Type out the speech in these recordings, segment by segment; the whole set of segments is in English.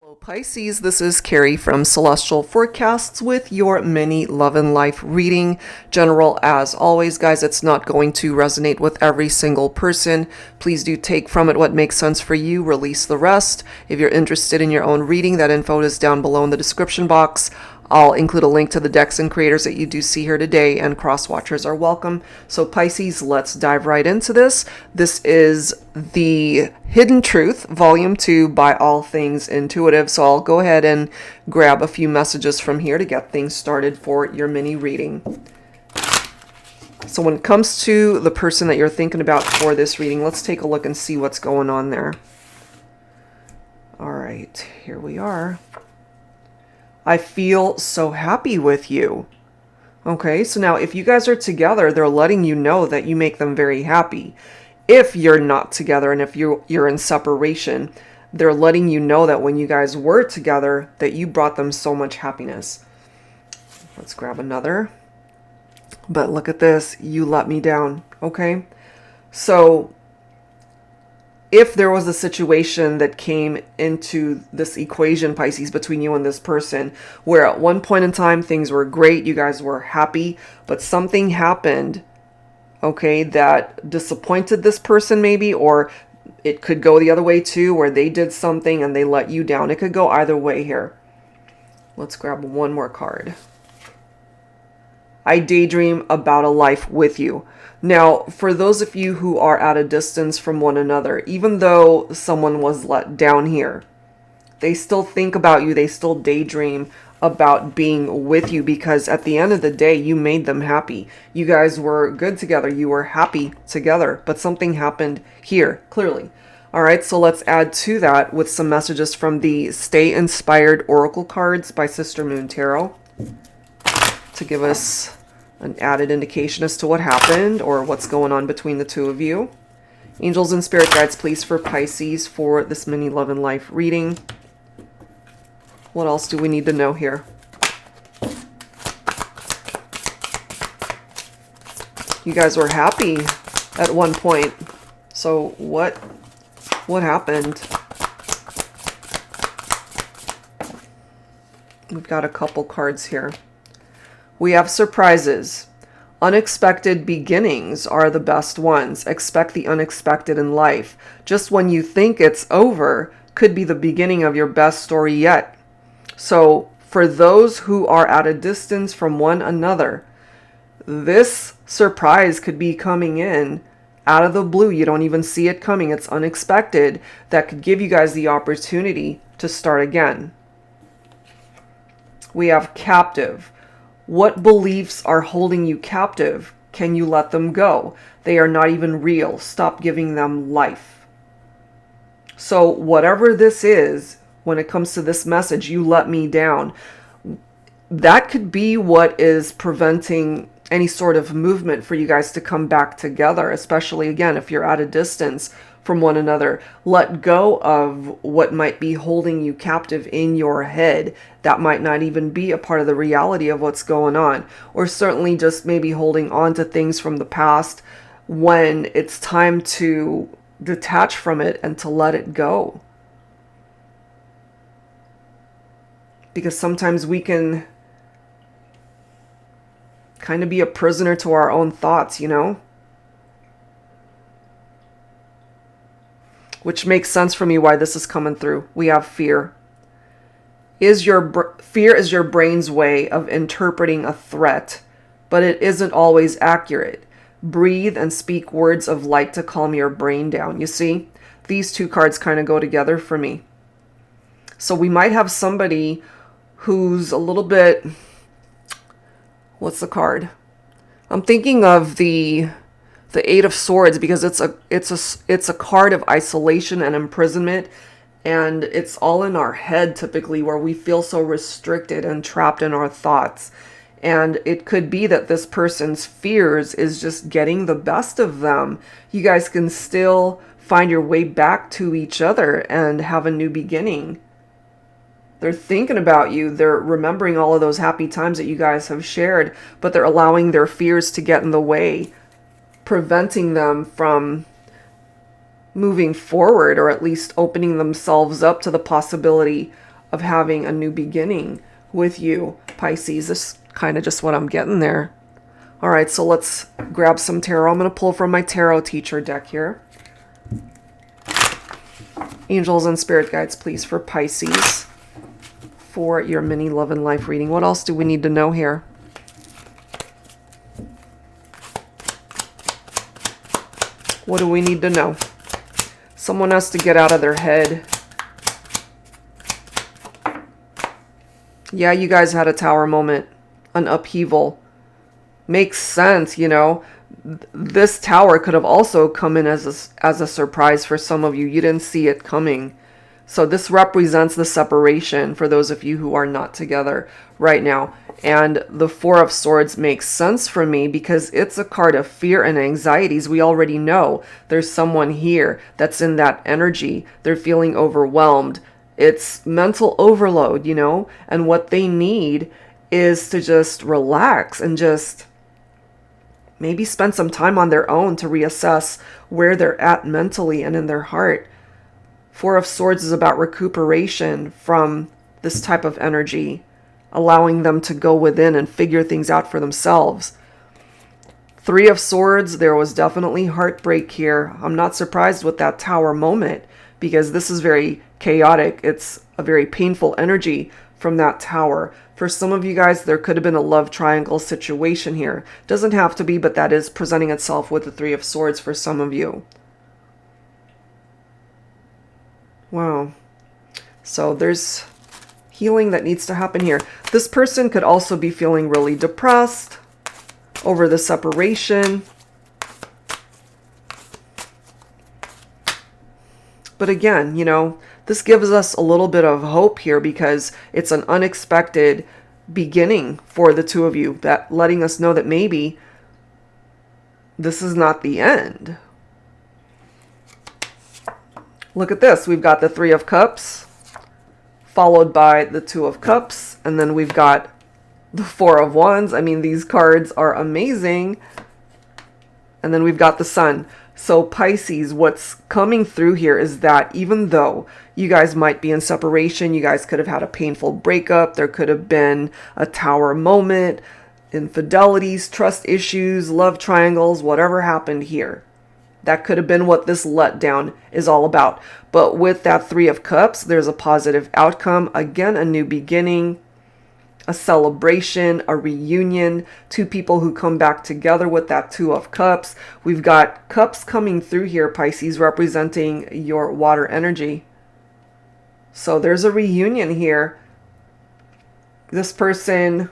Hello Pisces, this is Carrie from Celestial Forecasts with your mini love and life reading. General as always, guys, it's not going to resonate with every single person. Please do take from it what makes sense for you, release the rest. If you're interested in your own reading, that info is down below in the description box. I'll include a link to the decks and creators that you do see here today, and cross-watchers are welcome. So Pisces, let's dive right into this. This is the Hidden Truth, Volume 2 by All Things Intuitive. So I'll go ahead and grab a few messages from here to get things started for your mini reading. So when it comes to the person that you're thinking about for this reading, let's take a look and see what's going on there. All right, here we are. I feel so happy with you. Okay, so now if you guys are together, they're letting you know that you make them very happy. If you're not together and if you're in separation, they're letting you know that when you guys were together, that you brought them so much happiness. Let's grab another. But look at this, you let me down. Okay, so if there was a situation that came into this equation, Pisces, between you and this person, where at one point in time things were great, you guys were happy, but something happened, okay, that disappointed this person maybe, or it could go the other way too, where they did something and they let you down. It could go either way here. Let's grab one more card. I daydream about a life with you. Now, for those of you who are at a distance from one another, even though someone was let down here, they still think about you. They still daydream about being with you because at the end of the day, you made them happy. You guys were good together. You were happy together, but something happened here, clearly. All right, so let's add to that with some messages from the Stay Inspired Oracle cards by Sister Moon Tarot to give us an added indication as to what happened or what's going on between the two of you. Angels and spirit guides, please, for Pisces for this mini love and life reading. What else do we need to know here? You guys were happy at one point. So what happened? We've got a couple cards here. We have surprises. Unexpected beginnings are the best ones. Expect the unexpected in life. Just when you think it's over, could be the beginning of your best story yet. So for those who are at a distance from one another, this surprise could be coming in out of the blue. You don't even see it coming. It's unexpected. That could give you guys the opportunity to start again. We have captive. What beliefs are holding you captive? Can you let them go? They are not even real. Stop giving them life. So whatever this is, when it comes to this message, you let me down, that could be what is preventing any sort of movement for you guys to come back together, especially, again, if you're at a distance from one another. Let go of what might be holding you captive in your head. That might not even be a part of the reality of what's going on, or certainly just maybe holding on to things from the past when it's time to detach from it and to let it go. Because sometimes we can kind of be a prisoner to our own thoughts, you know? Which makes sense for me why this is coming through. We have fear. Fear is your brain's way of interpreting a threat, but it isn't always accurate. Breathe and speak words of light to calm your brain down. You see, these two cards kind of go together for me. So we might have somebody who's a little bit, what's the card? I'm thinking of the Eight of Swords, because it's a card of isolation and imprisonment, and it's all in our head typically, where we feel so restricted and trapped in our thoughts. And it could be that this person's fears is just getting the best of them. You guys can still find your way back to each other and have a new beginning. They're thinking about you. They're remembering all of those happy times that you guys have shared, but they're allowing their fears to get in the way, preventing them from moving forward, or at least opening themselves up to the possibility of having a new beginning with you, Pisces. This is kind of just what I'm getting there. All right, so let's grab some tarot. I'm going to pull from my tarot teacher deck here. Angels and spirit guides, please, for Pisces, for your mini love and life reading. What else do we need to know here? What do we need to know? Someone has to get out of their head. Yeah, you guys had a tower moment, an upheaval. Makes sense, you know. This tower could have also come in as a surprise for some of you. You didn't see it coming. So this represents the separation for those of you who are not together right now. And the Four of Swords makes sense for me because it's a card of fear and anxieties. We already know there's someone here that's in that energy. They're feeling overwhelmed. It's mental overload, you know, and what they need is to just relax and just maybe spend some time on their own to reassess where they're at mentally and in their heart. Four of Swords is about recuperation from this type of energy, allowing them to go within and figure things out for themselves. Three of Swords, there was definitely heartbreak here. I'm not surprised with that tower moment because this is very chaotic. It's a very painful energy from that tower. For some of you guys, there could have been a love triangle situation here. Doesn't have to be, but that is presenting itself with the Three of Swords for some of you. Wow. So there's healing that needs to happen here. This person could also be feeling really depressed over the separation. But again, you know, this gives us a little bit of hope here because it's an unexpected beginning for the two of you, that letting us know that maybe this is not the end. Look at this. We've got the Three of Cups followed by the Two of Cups, and then we've got the Four of Wands. I mean, these cards are amazing. And then we've got the Sun. So Pisces, what's coming through here is that even though you guys might be in separation, you guys could have had a painful breakup, there could have been a tower moment, infidelities, trust issues, love triangles, whatever happened here. That could have been what this letdown is all about. But with that Three of Cups, there's a positive outcome. Again, a new beginning, a celebration, a reunion, two people who come back together with that Two of Cups. We've got cups coming through here, Pisces, representing your water energy. So there's a reunion here. This person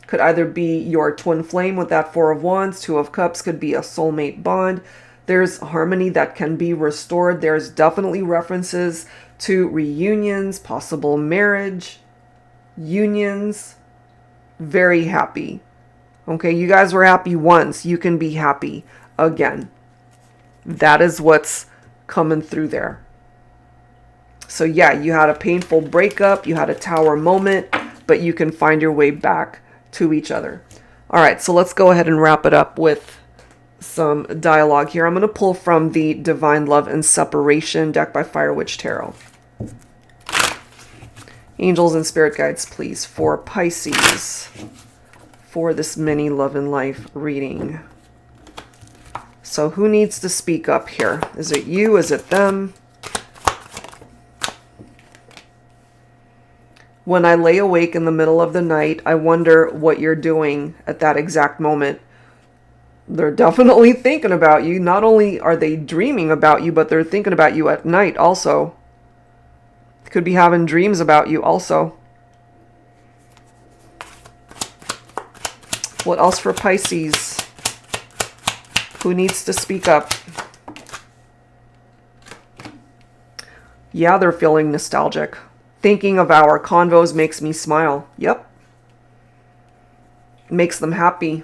could either be your twin flame with that Four of Wands. Two of Cups could be a soulmate bond. There's harmony that can be restored. There's definitely references to reunions, possible marriage, unions. Very happy. Okay, you guys were happy once. You can be happy again. That is what's coming through there. So yeah, you had a painful breakup. You had a tower moment, but you can find your way back to each other. All right, so let's go ahead and wrap it up with some dialogue here. I'm going to pull from the Divine Love and Separation deck by Fire Witch Tarot. Angels and spirit guides, please, for Pisces, for this mini love and life reading. So who needs to speak up here? Is it you? Is it them? When I lay awake in the middle of the night, I wonder what you're doing at that exact moment. They're definitely thinking about you. Not only are they dreaming about you, but they're thinking about you at night also. Could be having dreams about you also. What else for Pisces? Who needs to speak up? Yeah, they're feeling nostalgic. Thinking of our convos makes me smile. Yep. Makes them happy.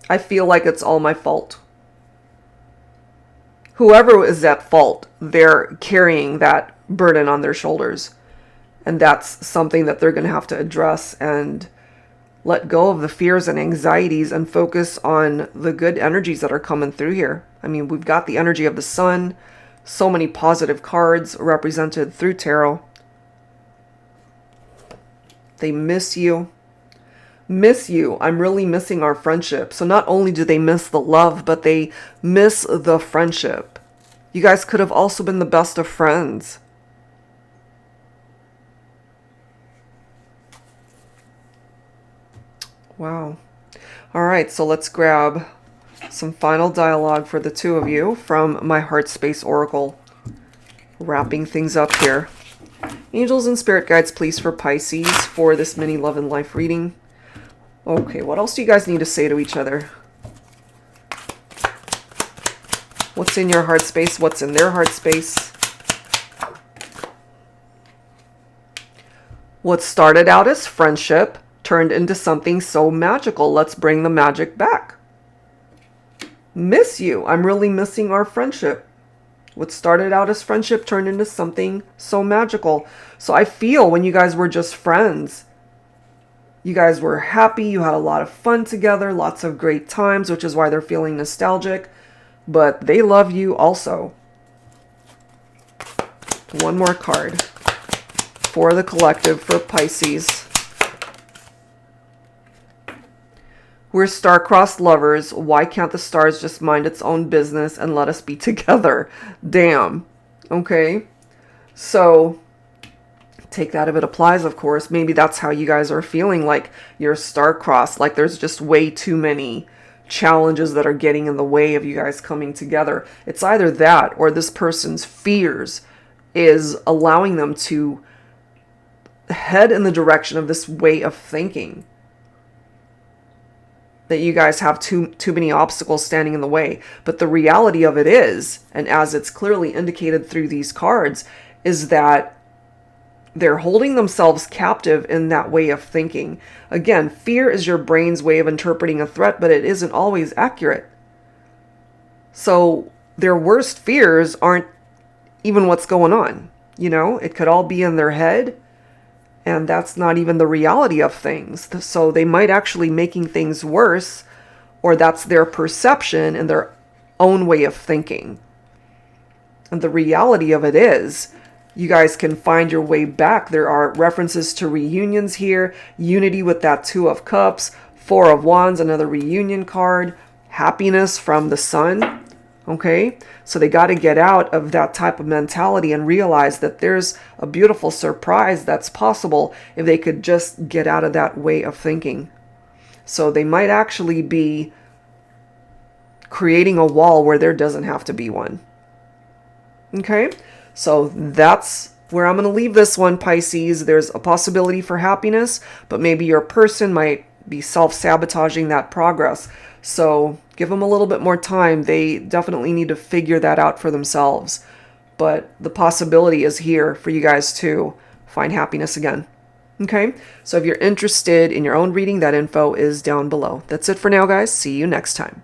I feel like it's all my fault. Whoever is at fault, they're carrying that burden on their shoulders. And that's something that they're going to have to address and let go of the fears and anxieties and focus on the good energies that are coming through here. I mean, we've got the energy of the sun, so many positive cards represented through tarot. They miss you. Miss you. I'm really missing our friendship. So not only do they miss the love, but they miss the friendship. You guys could have also been the best of friends. Wow. All right, so let's grab some final dialogue for the two of you from my Heart Space Oracle. Wrapping things up here. Angels and spirit guides, please, for Pisces for this mini love and life reading. Okay, what else do you guys need to say to each other? What's in your heart space? What's in their heart space? What started out as friendship turned into something so magical. Let's bring the magic back. Miss you. I'm really missing our friendship. What started out as friendship turned into something so magical. So I feel when you guys were just friends, you guys were happy, you had a lot of fun together, lots of great times, which is why they're feeling nostalgic. But they love you also. One more card for the collective for Pisces. We're star-crossed lovers. Why can't the stars just mind its own business and let us be together? Damn. Okay. So take that if it applies, of course. Maybe that's how you guys are feeling, like you're star-crossed, like there's just way too many challenges that are getting in the way of you guys coming together. It's either that or this person's fears is allowing them to head in the direction of this way of thinking. That you guys have too many obstacles standing in the way. But the reality of it is, and as it's clearly indicated through these cards, is that they're holding themselves captive in that way of thinking. Again, fear is your brain's way of interpreting a threat, but it isn't always accurate. So their worst fears aren't even what's going on. You know, it could all be in their head. And that's not even the reality of things. So they might actually making things worse, or that's their perception and their own way of thinking. And the reality of it is, you guys can find your way back. There are references to reunions here, unity with that Two of Cups, Four of Wands, another reunion card, happiness from the sun. Okay, so they got to get out of that type of mentality and realize that there's a beautiful surprise that's possible if they could just get out of that way of thinking. So they might actually be creating a wall where there doesn't have to be one. Okay, so that's where I'm going to leave this one, Pisces. There's a possibility for happiness, but maybe your person might be self-sabotaging that progress. So give them a little bit more time. They definitely need to figure that out for themselves. But the possibility is here for you guys to find happiness again. Okay? So if you're interested in your own reading, that info is down below. That's it for now, guys. See you next time.